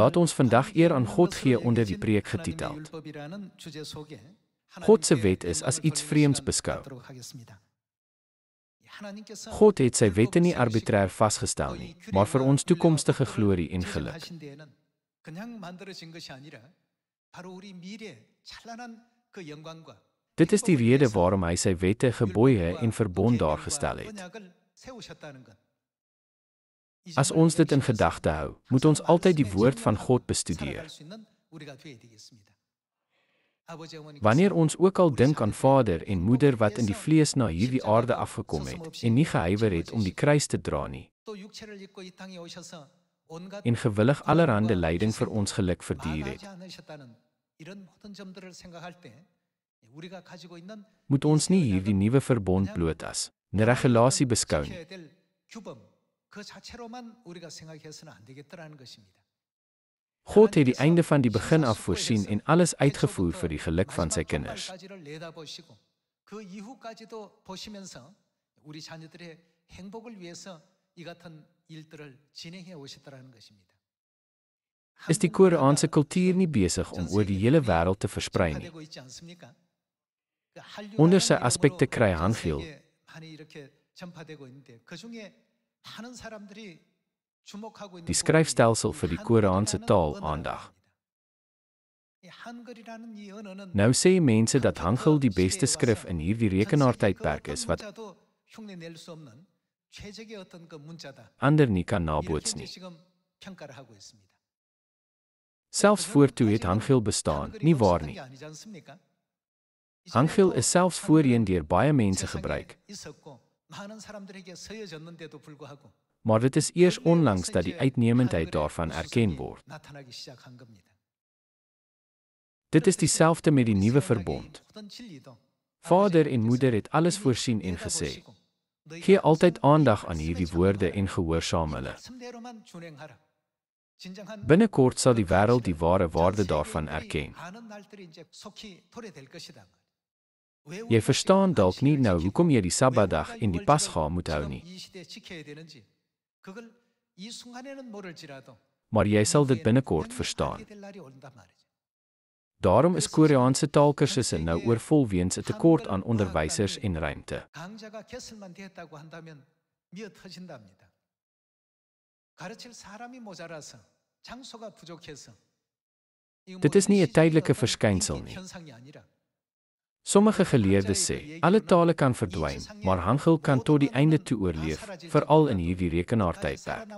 Laat ons vandag eer aan God gee onder die preek getiteld. God se wet is as iets vreemds beskou. God het sy wette nie arbitrair vasgestel nie, maar vir ons toekomstige glorie en geluk. Dit is die rede waarom hy sy wette, gebooie en verbond daar gestel het. As ons dit in gedagte hou, moet ons altyd die woord van God bestudeer. Wanneer ons ook al dink aan vader en moeder wat in die vlees na hierdie aarde afgekom het en nie gehuiwer het om die kruis te dra nie, en gewillig allerhande lyding vir ons geluk verduur het, moet ons nie hierdie nuwe verbond bloot as 'n regulasie beskou nie. God het die einde van die begin af voorsien en alles uitgevoer vir die geluk van sy kinders. Is die Koreaanse kultuur nie besig om oor die hele wêreld te versprei nie? Onder sy aspekte kry Hangul, die skryfstelsel vir die Koreaanse taal, aandag. Nou sê mense dat Hangul die beste skrif in hierdie rekenaartydperk is wat ander nie kan naboots nie. Selfs voortoe het Hangul bestaan, nie waar nie. Hangul is selfs voorheen deur baie mense gebruik. Maar dit is eers onlangs dat die uitnemendheid daarvan erken word. Dit is dieselfde met die nuwe verbond. Vader en moeder het alles voorsien en gesê: gee altyd aandag aan hierdie woorde en gehoorsaam hulle. Binnekort sal die wêreld die ware waarde daarvan erken. Jy verstaan dalk nie nou hoekom jy die Sabbatdag en die Pasga moet hou nie. Maar jy sal dit binnekort verstaan. Daarom is Koreaanse taalkursusse nou oorvol weens 'n tekort aan onderwysers en ruimte. Dit is nie 'n tydelike verskynsel nie. Sommige geleerdes sê, alle tale kan verdwyn, maar Hangul kan tot die einde toe oorleef, veral in hierdie rekenaartydperk.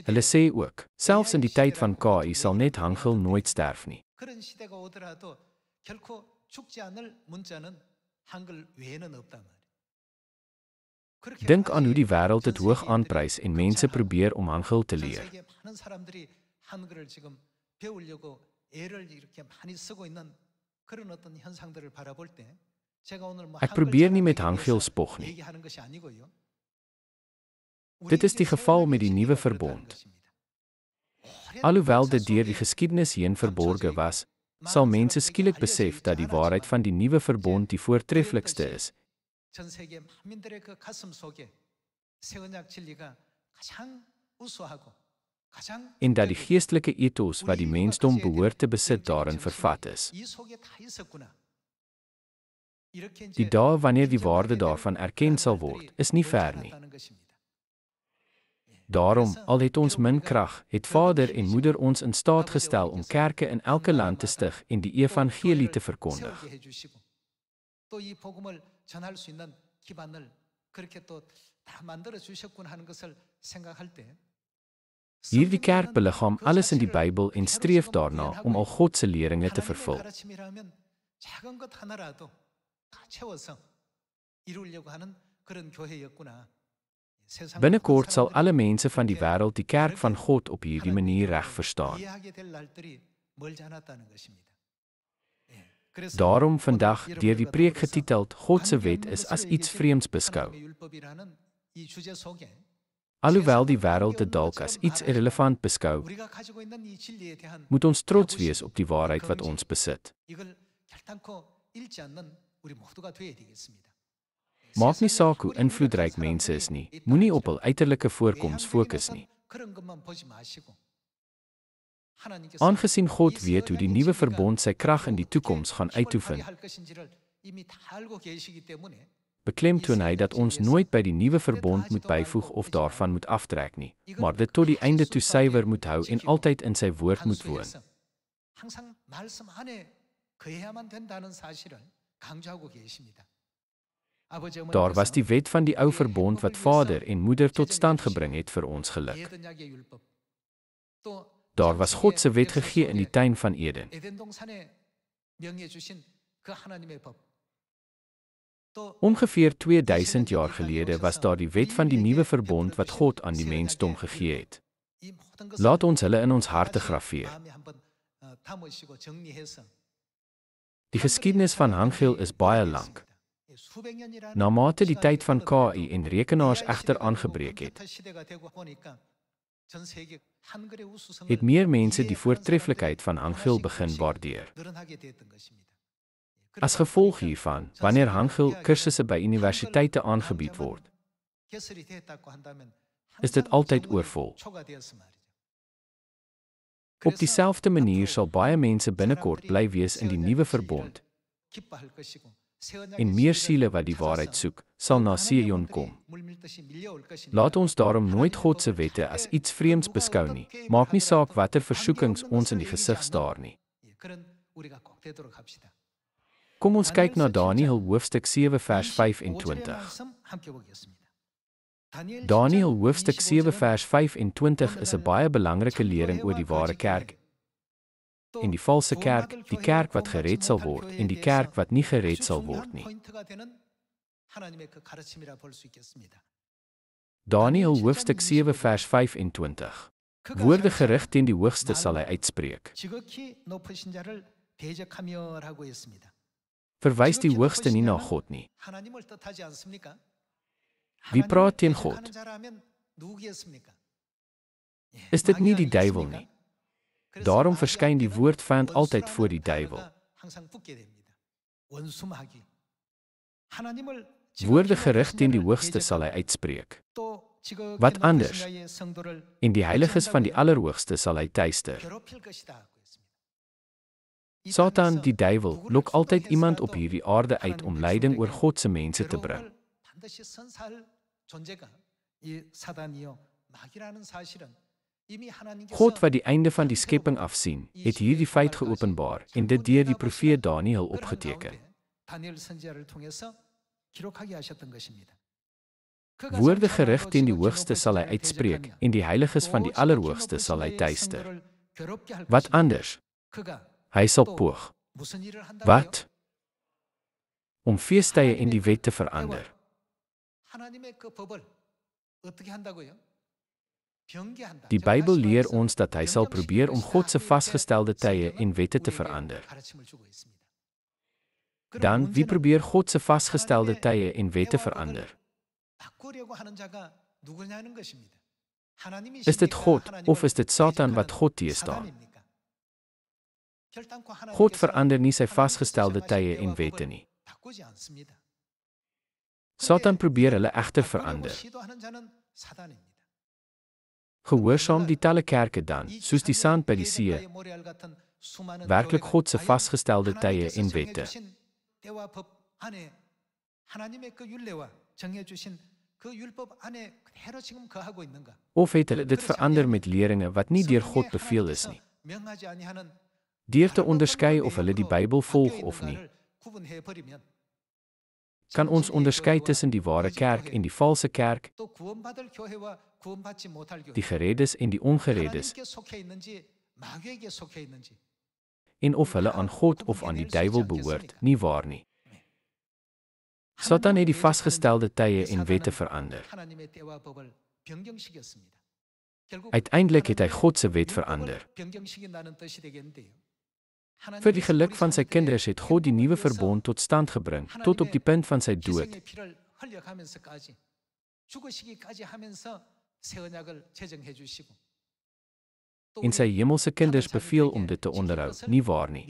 Hulle sê ook, selfs in die tyd van KI sal net Hangul nooit sterf nie. Dink aan hoe die wêreld dit hoog aanprys en mense probeer om Hangul te leer. Ek probeer nie met Hangul spog nie. Dit is die geval met die nuwe verbond. Alhoewel dit deur die geskiedenis heen verborge was, sal mense skielik besef dat die waarheid van die nuwe verbond die voortreffelikste is. En dat die geestelike ethos wat die mensdom behoort te besit daarin vervat is. Die dae wanneer die waarde daarvan erken sal word, is nie ver nie. Daarom, al het ons min krag, het Vader en Moeder ons in staat gestel om kerke in elke land te stig en die evangelie te verkondig. Hierdie kerk beliggaam alles in die Bybel en streef daarna om al God se leringe te vervul. Binnekort sal alle mense van die wêreld die kerk van God op hierdie manier reg verstaan. Daarom vandag, deur die preek getiteld God se wet is as iets vreemds beskou. Alhoewel die wêreld dit dalk as iets irrelevant beskou, moet ons trots wees op die waarheid wat ons besit. Maak nie saak hoe invloedryk mense is nie, moenie op hul uiterlike voorkoms fokus nie. Aangesien God weet hoe die nuwe verbond sy krag in die toekoms gaan uitoefen, beklemtoon hy dat ons nooit by die nuwe verbond moet byvoeg of daarvan moet aftrek nie, maar dit tot die einde toe suiwer moet hou en altyd in sy woord moet woon. Daar was die wet van die ou verbond wat vader en moeder tot stand gebring het vir ons geluk. Daar was God se wet gegee in die tuin van Eden. Ongeveer 2000 jaar gelede was daar die wet van die nuwe verbond wat God aan die mensdom gegee het. Laat ons hulle in ons harte graweer. Die geskiedenis van Hangul is baie lank. Naarmate die tyd van KI en rekenaars egter aangebreek het meer mense die voortreffelikheid van Hangul begin waardeer. As gevolg hiervan, wanneer Hangul kursusse by universiteite aangebied word, is dit altyd oorvol. Op dieselfde manier sal baie mense binnekort bly wees in die nuwe verbond, en meer siele wat die waarheid soek, sal na Sion kom. Laat ons daarom nooit God se wette as iets vreemds beskou nie, maak nie saak watter versoekings ons in die gesig staar nie. Kom ons kyk na Daniël hoofstuk 7 vers 25. Daniël hoofstuk 7 vers 25 is 'n baie belangrike lering oor die ware kerk en die valse kerk, die kerk wat gered sal word en die kerk wat nie gered sal word nie. Daniël hoofstuk 7 vers 25. Woorde gerig teen die hoogste sal hy uitspreek. Verwys die hoogste nie na God nie. Wie praat teen God? Is dit nie die duiwel nie? Daarom verskyn die woordvyand altyd voor die duiwel. Woorde gerig teen die hoogste sal hy uitspreek. Wat anders? En die heiliges van die Allerhoogste sal hy teister. Satan, die duiwel, lok altyd iemand op hierdie aarde uit om lyding oor God se mense te bring. God wat die einde van die skepping afsien, het hierdie feit geopenbaar en dit deur die profeet Daniël opgeteken. Woorde gerig teen die hoogste sal hy uitspreek en die heiliges van die Allerhoogste sal hy teister. Wat anders? Hy sal poog. Wat? Om feestydde en die wet te verander. Die Bybel leer ons dat hy sal probeer om God se vasgestelde tye en wette te verander. Dan, wie probeer God se vasgestelde tye en wette verander? Is dit God of is dit Satan wat God teestaan? God verander nie sy vasgestelde tye en wette nie. Satan probeer hulle egter verander. Gehoorsaam die talle kerke dan, soos die sand by die see, werklik God se vasgestelde tye en wette. Of het hulle dit verander met leringe wat nie deur God beveel is nie? Deur te onderskei of hulle die Bybel volg of nie. Kan ons onderskei tussen die ware kerk en die valse kerk, die gereddes en die ongereddes, en of hulle aan God of aan die duiwel behoort, nie waar nie. Satan het die vasgestelde tye en wette verander. Uiteindelik het hy God se wet verander. Vir die geluk van sy kinders het God die nuwe verbond tot stand gebring, tot op die punt van sy dood. En sy hemelse kinders beveel om dit te onderhou, nie waar nie.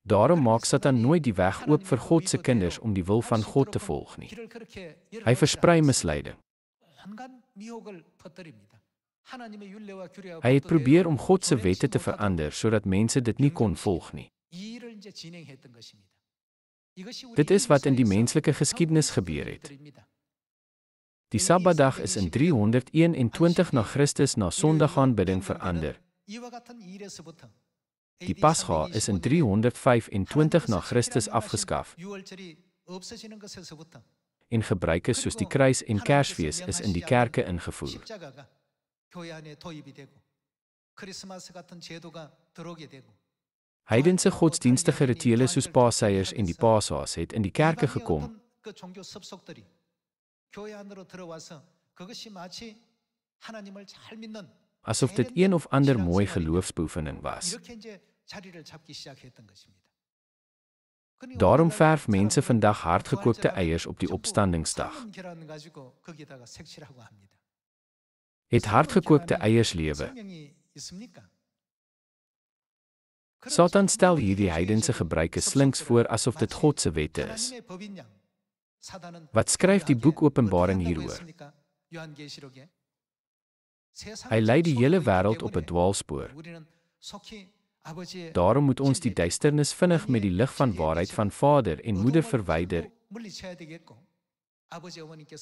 Daarom maak Satan nooit die weg oop vir God se kinders om die wil van God te volg nie. Hy versprei misleiding. Hy het probeer om God se wette te verander sodat mense dit nie kon volg nie. Dit is wat in die menslike geskiedenis gebeur het. Die Sabbatdag is in 321 na Christus na Sondagaanbidding verander. Die Pasga is in 325 na Christus afgeskaf. En gebruike soos die kruis en Kersfees is in die kerke ingevoer. Heidense godsdienstige rituele soos Paaseiers en die Paashaas het in die kerke gekom. Asof dit een of ander mooi geloofsbeoefening was. Daarom verf mense vandag hardgekookte eiers op die opstandingsdag. Het hardgekookte eiers lewe? Satan stel hierdie heidense gebruike slinks voor asof dit God se wette is. Wat skryf die boek Openbaring hieroor? Hy lei die hele wêreld op 'n dwaalspoor. Daarom moet ons die duisternis vinnig met die lig van waarheid van Vader en Moeder verwyder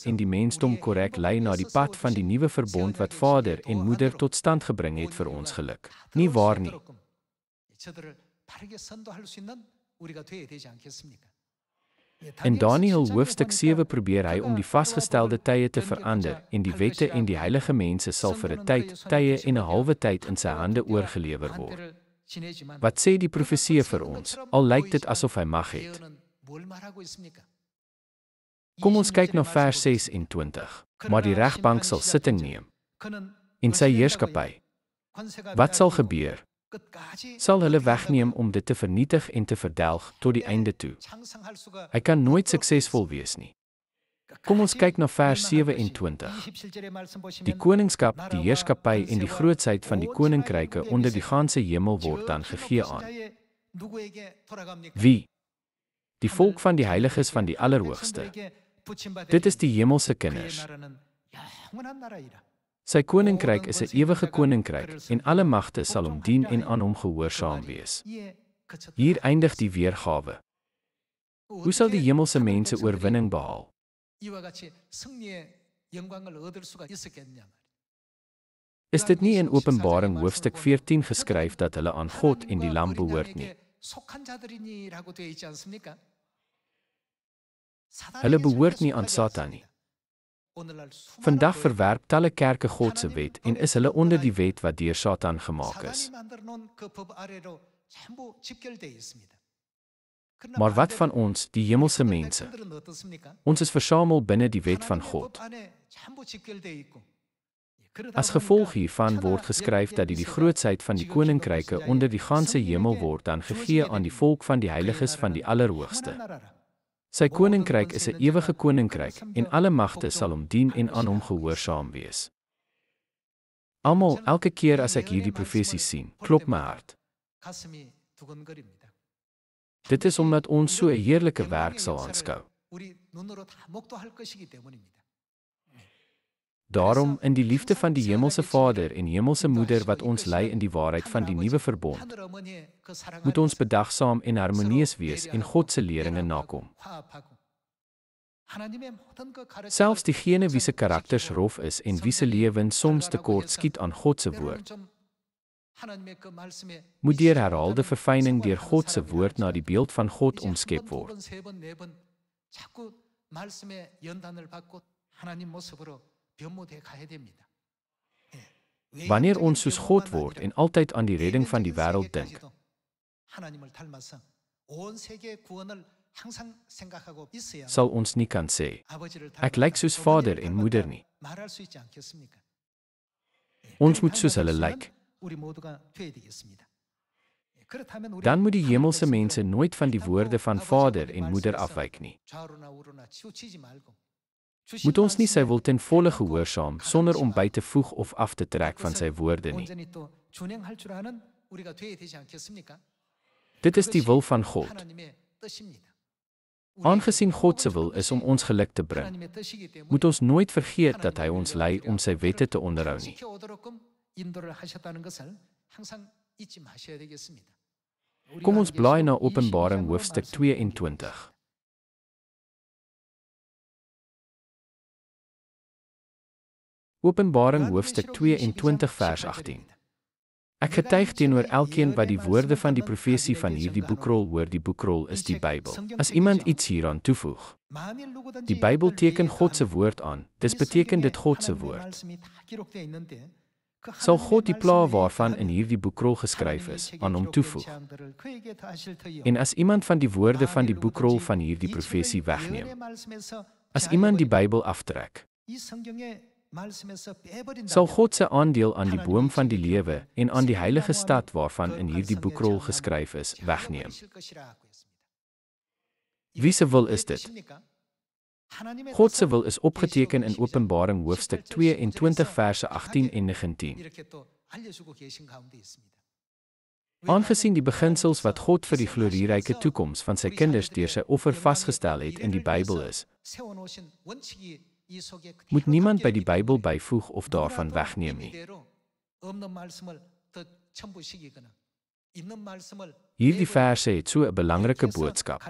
en die mensdom korrek lei na die pad van die nuwe verbond wat Vader en Moeder tot stand gebring het vir ons geluk. Nie waar nie? In Daniël hoofstuk 7 probeer hy om die vasgestelde tye te verander en die wette en die heilige mense sal vir 'n tyd, tye en 'n halwe tyd in sy hande oorgelewer word. Wat sê die profesie vir ons, al lyk dit asof hy mag het? Kom ons kyk na vers 26. Maar die regbank sal sitting neem en sy heerskappy. Wat sal gebeur? Sal hulle wegneem om dit te vernietig en te verdelg tot die einde toe. Hy kan nooit suksesvol wees nie. Kom ons kyk na vers 27. Die koningskap, die heerskappy en die grootsheid van die koninkryke onder die ganse hemel word dan gegee aan. Wie? Die volk van die heiliges van die Allerhoogste. Dit is die hemelse kinders. Sy koninkryk is 'n ewige koninkryk en alle magte sal hom dien en aan hom gehoorsaam wees. Hier eindig die weergawe. Hoe sal die hemelse mense oorwinning behaal? Is dit nie in Openbaring hoofstuk 14 geskryf dat hulle aan God en die Lam behoort nie? Hulle behoort nie aan Satan nie. Vandag verwerp talle kerke God se wet en is hulle onder die wet wat deur Satan gemaak is. Maar wat van ons, die hemelse mense? Ons is versamel binne die wet van God. As gevolg hiervan word geskryf dat die grootsheid van die koninkryke onder die ganse hemel word dan gegee aan die volk van die heiliges van die Allerhoogste. Sy koninkryk is 'n ewige koninkryk en alle magte sal hom dien en aan hom gehoorsaam wees. Almal, elke keer as ek hierdie profesie sien, klop my hart. Dit is omdat ons so 'n heerlike werk sal aanskou. Daarom, in die liefde van die hemelse Vader en hemelse Moeder wat ons lei in die waarheid van die nuwe verbond, moet ons bedagsaam en harmonieus wees en God se leringe nakom. Selfs diegene wie se karakters rof is en wie se lewens soms tekort skiet aan God se woord, moet deur herhaalde verfyning deur God se woord na die beeld van God omskep word. Wanneer ons soos God word en altyd aan die redding van die wêreld dink, sal ons nie kan sê, ek lyk soos Vader en Moeder nie. Ons moet soos hulle lyk. Dan moet die hemelse mense nooit van die woorde van Vader en Moeder afwyk nie. Moet ons nie sy wil ten volle gehoorsaam sonder om by te voeg of af te trek van sy woorde nie. Dit is die wil van God. Aangesien God se wil is om ons geluk te bring, moet ons nooit vergeet dat hy ons lei om sy wette te onderhou nie. Kom ons blaai na Openbaring hoofstuk 22. Openbaring hoofstuk 22 vers 18. Ek getuig teenoor elkeen wat die woorde van die profesie van hierdie boekrol hoor. Die boekrol is die Bybel. As iemand iets hieraan toevoeg, die Bybel teken God se woord aan, dis beteken dit God se woord. Sal God die pla waarvan in hierdie boekrol geskryf is, aan hom toevoeg. En as iemand van die woorde van die boekrol van hierdie profesie wegneem, as iemand die Bybel aftrek, sal God se aandeel aan die boom van die lewe en aan die heilige stad waarvan in hierdie boekrol geskryf is, wegneem. Wie se wil is dit? God se wil is opgeteken in Openbaring hoofstuk 22 verse 18 en 19. Aangesien die beginsels wat God vir die glorieryke toekoms van sy kinders deur sy offer vasgestel het in die Bybel is, moet niemand by die Bybel byvoeg of daarvan wegneem nie. Hierdie verse het so 'n belangrike boodskap.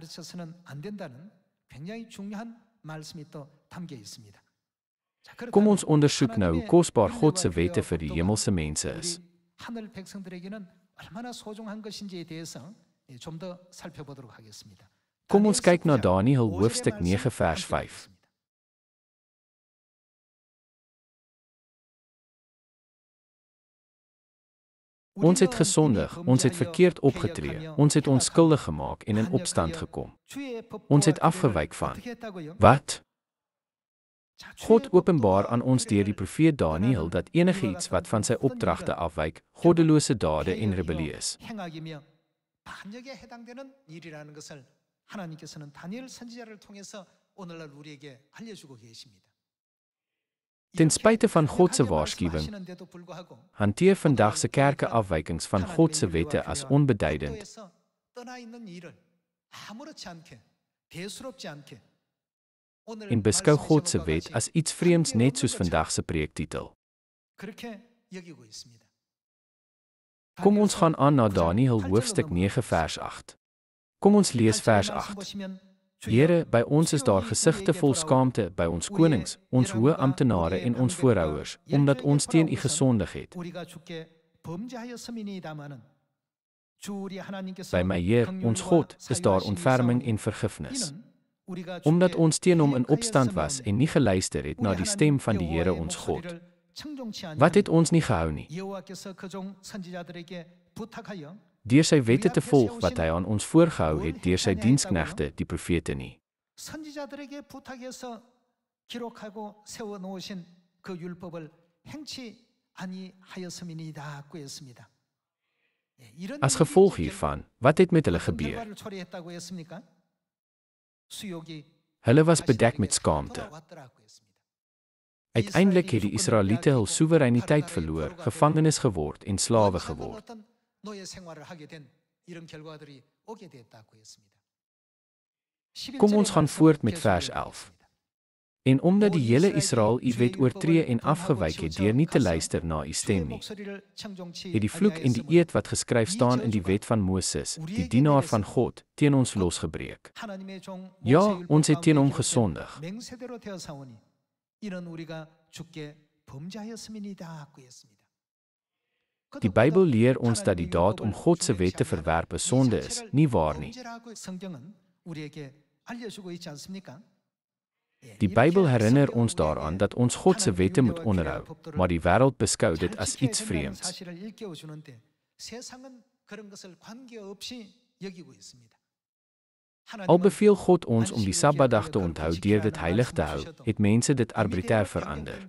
Kom ons ondersoek nou hoe kosbaar God se wette vir die hemelse mense is. Kom ons kyk na Daniël hoofstuk 9 vers 5. Ons het gesondig, ons het verkeerd opgetree, ons het ons skuldig gemaak en in opstand gekom. Ons het afgewyk van. Wat? God openbaar aan ons deur die profeet Daniël dat enige iets wat van sy opdragte afwyk, goddelose dade en rebellie is. Ten spyte van God se waarskuwing, hanteer vandag se kerke afwykings van God se wette as onbeduidend. En beskou God se wet as iets vreemds net soos vandag se preektitel. Kom ons gaan aan na Daniël hoofstuk 9 vers 8. Kom ons lees vers 8. Here, by ons is daar gesigte vol skaamte, by ons konings, ons hoë amptenare en ons voorouers, omdat ons teen U gesondig het. By my Heer, ons God, is daar ontferming en vergifnis. Omdat ons teen hom in opstand was en nie geluister het na die stem van die Here ons God. Wat het ons nie gehou nie? Deur sy wette te volg wat hy aan ons voorgehou het deur sy diensknegte, die profete nie. As gevolg hiervan, wat het met hulle gebeur? Hulle was bedek met skaamte. Uiteindelik het die Israeliete hul soewereiniteit verloor, gevangenes geword en slawe geword. Kom ons gaan voort met vers 11. En omdat die hele Israel U wet oortree en afgewyk het deur nie te luister na U stem nie, het die vloek en die eed wat geskryf staan in die wet van Moses, die dienaar van God, teen ons losgebreek. Ja, ons het teen hom gesondig. Die Bybel leer ons dat die daad om God se wet te verwerp 'n sonde is, nie waar nie. Die Bybel herinner ons daaraan dat ons God se wette moet onderhou, maar die wêreld beskou dit as iets vreemds. Al beveel God ons om die Sabbatdag te onthou deur dit heilig te hou, het mense dit arbitrair verander.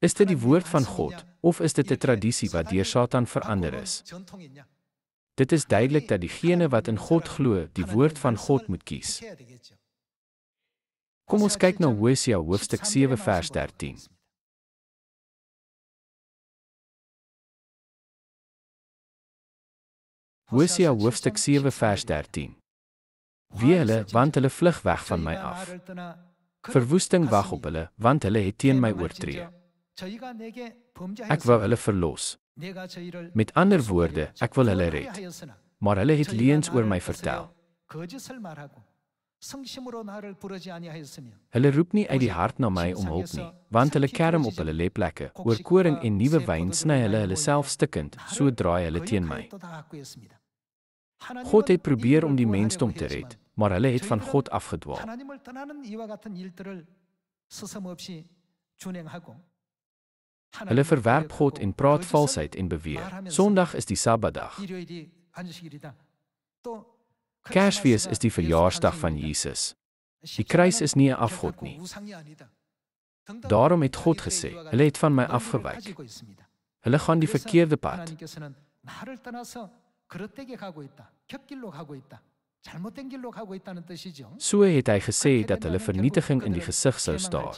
Is dit die woord van God, of is dit 'n tradisie wat deur Satan verander is? Dit is duidelik dat diegene wat in God glo, die woord van God moet kies. Kom ons kyk na Hosea hoofstuk 7 vers 13. Hosea hoofstuk 7 vers 13. Wee hulle, want hulle vlug weg van my af. Verwoesting wag op hulle, want hulle het teen my oortree. Ek wou hulle verlos. Met ander woorde, ek wil hulle red. Maar hulle het leuns oor my vertel. Hulle roep nie uit die hart na my om hulp nie, want hulle kerm op hulle leplekke, oor koring en nuwe wyn sny hulle self stikkend, so draai hulle teen my. God het probeer om die mensdom te red, maar hulle het van God afgedwaal. Hulle verwerp God en praat valsheid en beweer. Sondag is die Sabbatdag. Kersfees is die verjaarsdag van Jesus. Die kruis is nie 'n afgod nie. Daarom het God gesê, hulle het van my afgewyk. Hulle gaan die verkeerde pad. So het hy gesê dat hulle vernietiging in die gesig sou staar.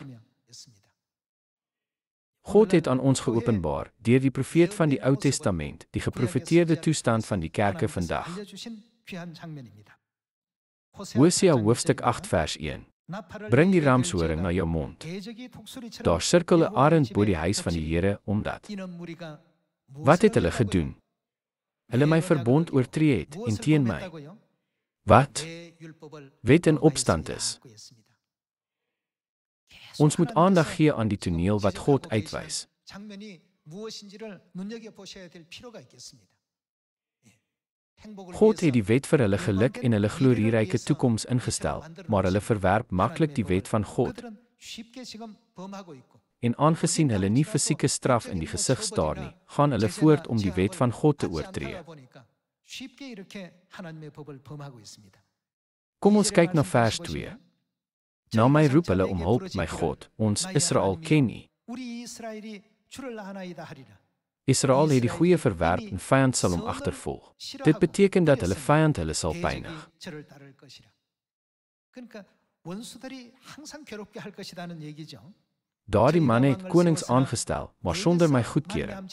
God het aan ons geopenbaar, deur die profeet van die Ou Testament, die geprofeteerde toestand van die kerke vandag. Hosea hoofstuk 8 vers 1. Bring die ramshoring na jou mond. Daar sirkel 'n arend bo die huis van die Here, omdat. Wat het hulle gedoen? Hulle my verbond oortree het en teen my. Wat? Wet in opstand is. Ons moet aandag gee aan die toneel wat God uitwys. God het die wet vir hulle geluk en hulle glorieryke toekoms ingestel, maar hulle verwerp maklik die wet van God. En aangesien hulle nie fisieke straf in die gesig staar nie, gaan hulle voort om die wet van God te oortree. Kom ons kyk na vers 2. Na my roep hulle om hulp, my God, ons Israel ken U. Israel het die goeie verwerp en vyand sal hom agtervolg. Dit beteken dat hulle vyand hulle sal pynig. Daardie manne het konings aangestel, maar sonder my goedkeuring.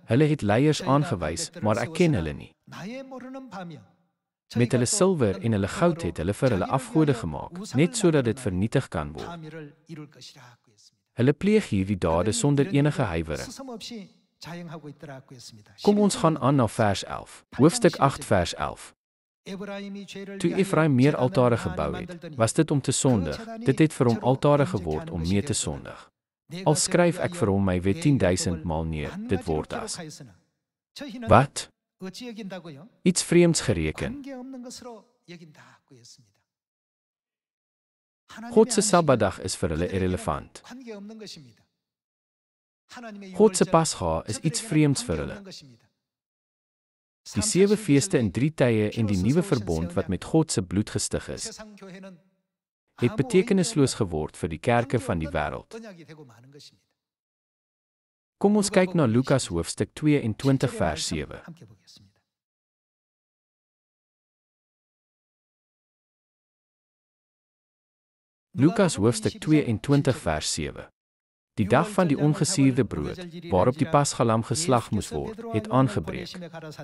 Hulle het leiers aangewys, maar ek ken hulle nie. Met hulle silwer en hulle goud het hulle vir hulle afgode gemaak, net sodat dit vernietig kan word. Hulle pleeg hierdie dade sonder enige huiwering. Kom ons gaan aan na vers 11. Hoofstuk 8 vers 11. Toe Efraim meer altare gebou het, was dit om te sondig. Dit het vir hom altare geword om mee te sondig. Al skryf ek vir hom my wet 10.000 maal neer, dit word as. Wat? Iets vreemds gereken. God se Sabbatdag is vir hulle irrelevant. God se Pasga is iets vreemds vir hulle. Die 7 feeste in 3 tye en die nuwe verbond wat met God se bloed gestig is, het betekenisloos geword vir die kerke van die wêreld. Kom ons kyk na Lukas hoofstuk 22 vers 7. Lukas hoofstuk 22 vers 7. Die dag van die ongesuurde brood, waarop die Pasgalam geslag moes word, het aangebreek.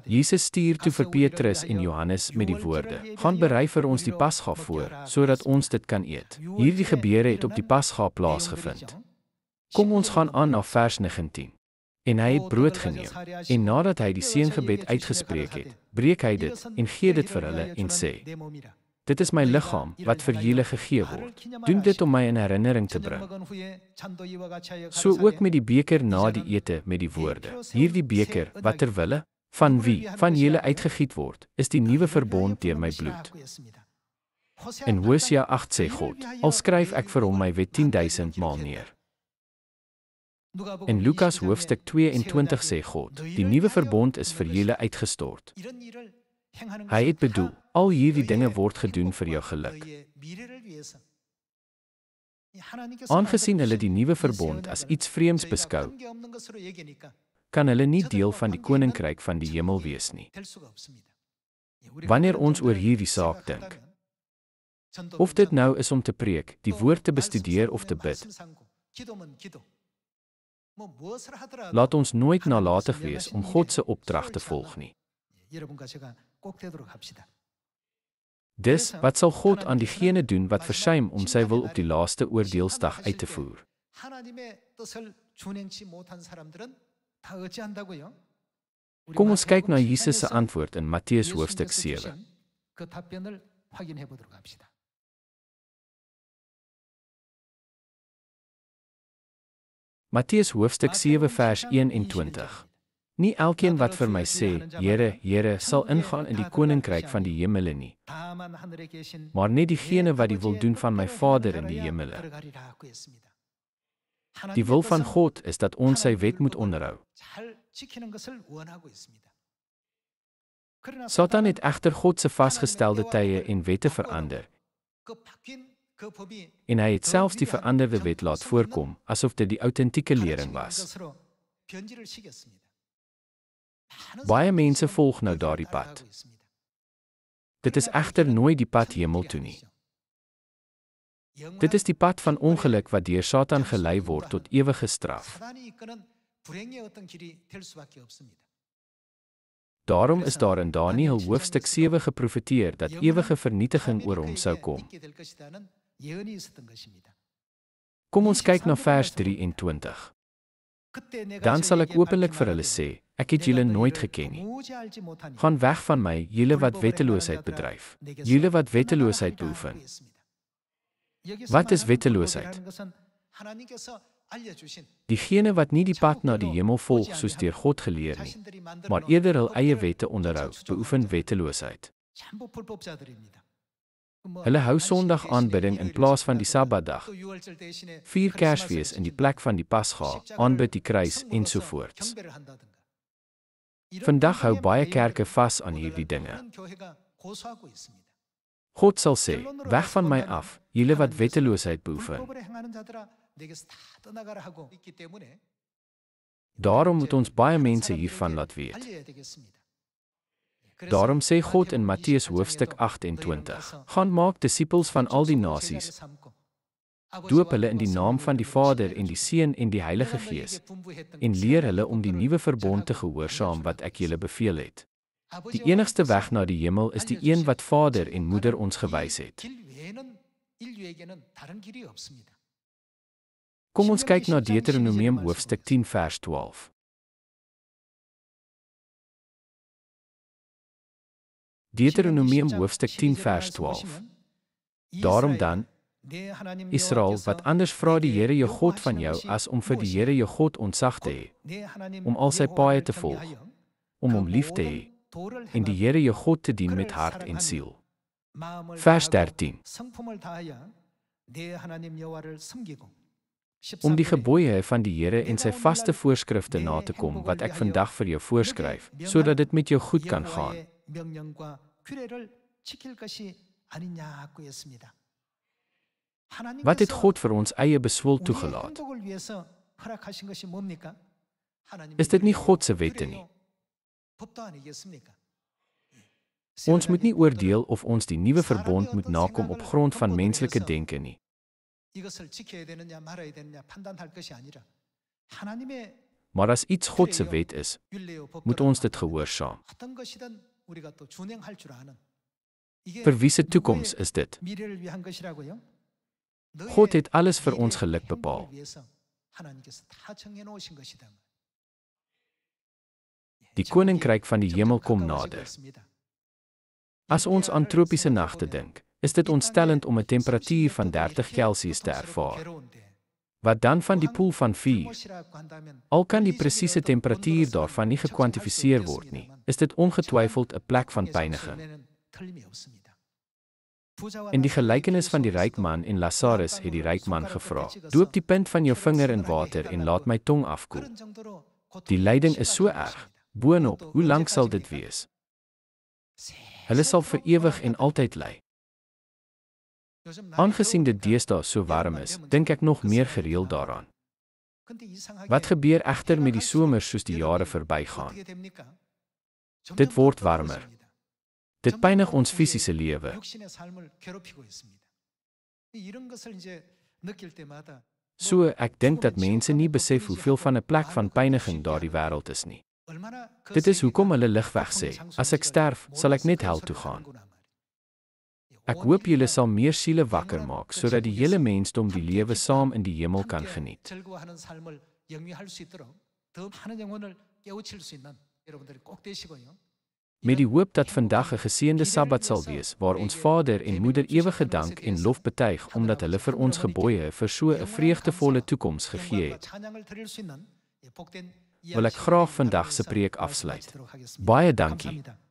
Jesus stuur toe vir Petrus en Johannes met die woorde: "Gaan berei vir ons die Pasga voor, sodat ons dit kan eet." Hierdie gebeure het op die Pasga plaasgevind. Kom ons gaan aan na vers 19. En hy het brood geneem, en nadat hy die seëngebed uitgespreek het, breek hy dit en gee dit vir hulle en sê: "Dit is my liggaam wat vir julle gegee word. Doen dit om my in herinnering te bring." So ook met die beker na die ete met die woorde: "Hierdie beker, wat ter wille van wie van julle uitgegiet word, is die nuwe verbond deur my bloed." In Hosea 8 sê God: "Al skryf ek vir hom my wet 10.000 maal neer." In Lukas hoofstuk 22 sê God: "Die nuwe verbond is vir julle uitgestort." Hy het bedoel, al hierdie dinge word gedoen vir jou geluk. Aangesien hulle die nuwe verbond as iets vreemds beskou, kan hulle nie deel van die koninkryk van die hemel wees nie. Wanneer ons oor hierdie saak dink, of dit nou is om te preek, die woord te bestudeer of te bid, laat ons nooit nalatig wees om God se opdrag te volg nie. Dus, wat sal God aan diegene doen wat versuim om sy wil op die laaste oordeelsdag uit te voer? Kom ons kyk na Jesus se antwoord in Matteus hoofstuk 7. Matteus hoofstuk 7 vers 21. Nie elkeen wat vir my sê, Here, Here, sal ingaan in die koninkryk van die hemele nie, maar net diegene wat die wil doen van my Vader in die hemele. Die wil van God is dat ons sy wet moet onderhou. Satan het egter God se vasgestelde tye en wette verander, en hy het selfs die veranderde wet laat voorkom, asof dit die autentieke lering was. Baie mense volg nou daardie pad. Dit is egter nooit die pad hemel toe nie. Dit is die pad van ongeluk wat deur Satan gelei word tot ewige straf. Daarom is daar in Daniël hoofstuk 7 geprofeteer dat ewige vernietiging oor hom sou kom. Kom ons kyk na vers 23. Dan sal ek openlik vir hulle sê, ek het julle nooit geken nie. Gaan weg van my, julle wat wetteloosheid bedryf, julle wat wetteloosheid beoefen. Wat is wetteloosheid? Diegene wat nie die pad na die hemel volg soos deur God geleer nie, maar eerder hul eie wette onderhou, beoefen wetteloosheid. Hulle hou Sondag aanbidding in plaas van die Sabbatdag, vier Kersfees in die plek van die Pasga, aanbid die kruis ensovoorts. Vandag hou baie kerke vas aan hierdie dinge. God sal sê, weg van my af, julle wat wetteloosheid beoefen. Daarom moet ons baie mense hiervan laat weet. Daarom sê God in Matteus hoofstuk 28, gaan maak disippels van al die nasies, doop hulle in die naam van die Vader en die Seun en die Heilige Gees, en leer hulle om die nuwe verbond te gehoorsaam wat ek julle beveel het. Die enigste weg na die hemel is die een wat Vader en Moeder ons gewys het. Kom ons kyk na Deuteronomium hoofstuk 10 vers 12. Deuteronomium hoofstuk 10 vers 12. Daarom dan, Israel, wat anders vra die Here jou God van jou as om vir die Here jou God ontzag te hê, om al sy paaie te volg, om hom lief te hê, en die Here jou God te dien met hart en siel. Vers 13. Om die gebooie van die Here en sy vaste voorskrifte na te kom wat ek vandag vir jou voorskryf, sodat dit met jou goed kan gaan. Wat het God vir ons eie beswil toegelaat? Is dit nie God se wette nie? Ons moet nie oordeel of ons die nuwe verbond moet nakom op grond van menslike denke nie. Maar as iets God se wet is, moet ons dit gehoorsaam. Vir wie se toekoms is dit? God het alles vir ons geluk bepaal. Die koninkryk van die hemel kom nader. As ons aan tropiese nagte dink, is dit ontstellend om 'n temperatuur van 30 Celsius te ervaar. Wat dan van die poel van vuur? Al kan die presiese temperatuur daarvan nie gekwantifiseer word nie, is dit ongetwyfeld 'n plek van pyniging. In die gelykenis van die ryk man en Lazarus het die ryk man gevra, doop die punt van jou vinger in water en laat my tong afkoel. Die lyding is so erg, boonop, hoe lank sal dit wees? Hulle sal vir ewig en altyd ly. Aangesien dit deesdae so warm is, dink ek nog meer gereeld daaraan. Wat gebeur egter met die somer soos die jare verbygaan? Dit word warmer. Dit pynig ons fisiese lewe. So, ek dink dat mense nie besef hoeveel van 'n plek van pyniging daardie wêreld is nie. Dit is hoekom hulle ligweg sê, as ek sterf, sal ek net hel toe gaan. Ek hoop julle sal meer siele wakker maak, sodat die hele mensdom die lewe saam in die hemel kan geniet. 즐거워하는 삶을 영위할 수 있도록 더 많은 영혼을 깨우칠 수 있는 여러분들이 꼭 되시고요. Met die hoop dat vandag 'n geseënde Sabbat sal wees, waar ons Vader en Moeder ewige dank en lof betuig, omdat hulle vir ons gebooie vir so 'n vreugdevolle toekoms gegee het, 찬양을 드릴 수 있는 복된 wil ek graag vandag se preek afsluit. Baie dankie. 감사합니다.